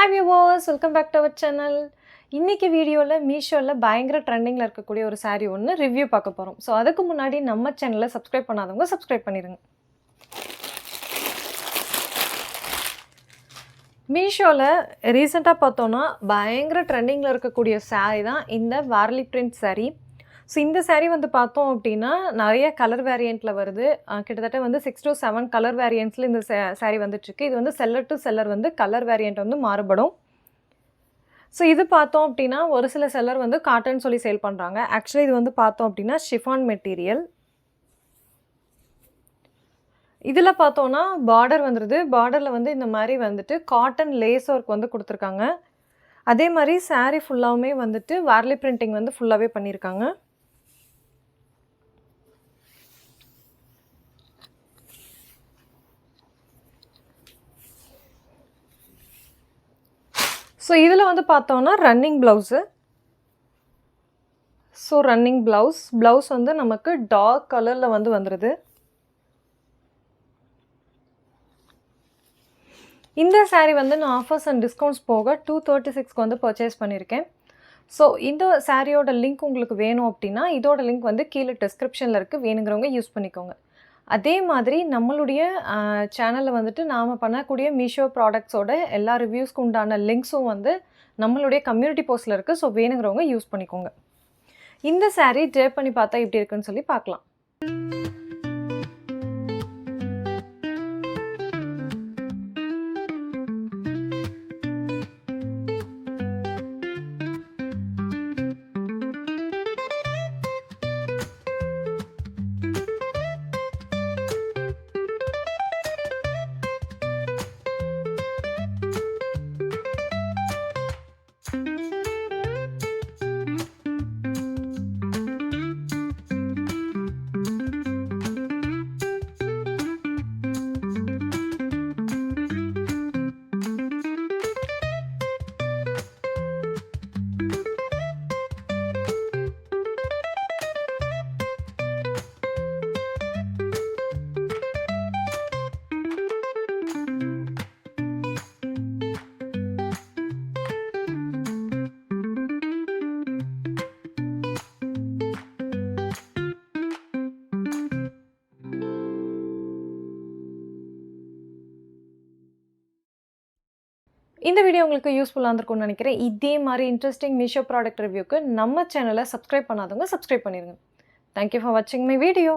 Hi viewers, welcome back to our channel. இன்னைக்கு வீடியோல மீஷோல பயங்கர ட்ரெண்டிங்ல இருக்கக்கூடிய ஒரு saree ஒன்னு ரிவ்யூ பார்க்க போறோம். சோ அதுக்கு முன்னாடி நம்ம சேனலை சப்ஸ்கிரைப் பண்ணாதவங்க சப்ஸ்கிரைப் பண்ணிருங்க. மீஷோல ரீசெண்டா பார்த்தோம்னா பயங்கர ட்ரெண்டிங்ல இருக்கக்கூடிய saree தான் இந்த வார்லி பிரிண்ட் saree. ஸோ இந்த saree வந்து பார்த்தோம் அப்படின்னா நிறைய கலர் வேரியண்ட்டில் வருது. கிட்டத்தட்ட வந்து 6 to 7 கலர் வேரியண்ட்ஸில் இந்த saree வந்துட்டுருக்கு. இது வந்து செல்லர் டு செல்லர் வந்து கலர் வேரியண்ட் வந்து மாறுபடும். ஸோ இது பார்த்தோம் அப்படின்னா ஒரு சில செல்லர் வந்து காட்டன் சொல்லி சேல் பண்ணுறாங்க. ஆக்சுவலி இது வந்து பார்த்தோம் அப்படின்னா ஷிஃபான் மெட்டீரியல். இதில் பார்த்தோன்னா பார்டர் வந்துடுது. பார்டரில் வந்து இந்த மாதிரி வந்துட்டு காட்டன் லேஸ் ஒர்க் வந்து கொடுத்துருக்காங்க. அதே மாதிரி saree ஃபுல்லாகவுமே வந்துட்டு வார்லி பிரிண்டிங் வந்து ஃபுல்லாகவே பண்ணியிருக்காங்க. ஸோ இதில் வந்து பார்த்தோன்னா running blouse. So running blouse வந்து நமக்கு டார்க் கலரில் வந்து வந்துடுது. இந்த saree வந்து நான் ஆஃபர்ஸ் அண்ட் டிஸ்கவுண்ட்ஸ் போக 236க்கு வந்து பர்ச்சேஸ் பண்ணியிருக்கேன். ஸோ இந்த சாரியோட லிங்க் உங்களுக்கு வேணும் அப்படின்னா இதோட லிங்க் வந்து கீழே டிஸ்கிரிப்ஷனில் இருக்குது. வேணுங்கிறவங்க யூஸ் பண்ணிக்கோங்க. அதே மாதிரி நம்மளுடைய சேனலில் வந்துட்டு நாம் பண்ணக்கூடிய மீஷோ ப்ராடக்ட்ஸோட எல்லா ரிவ்யூஸ்க்கு உண்டான லிங்க்ஸும் வந்து நம்மளுடைய கம்யூனிட்டி போஸ்ட்டில் இருக்குது. ஸோ வேணுங்கிறவங்க யூஸ் பண்ணிக்கோங்க. இந்த saree ட்ரே பண்ணி பார்த்தா எப்படி இருக்குன்னு சொல்லி பார்க்கலாம். இந்த வீடியோ உங்களுக்கு யூஸ்ஃபுல்லாக இருந்திருக்கும்னு நினைக்கிறேன். இதே மாதிரி இன்ட்ரெஸ்டிங் மீஷோ ப்ராடக்ட் ரிவ்யூக்கு நம்ம சேனலை சப்ஸ்கிரைப் பண்ணாதவங்க சப்ஸ்கிரைப் பண்ணிடுங்க. தேங்க்யூ ஃபார் வாட்சிங் மை வீடியோ.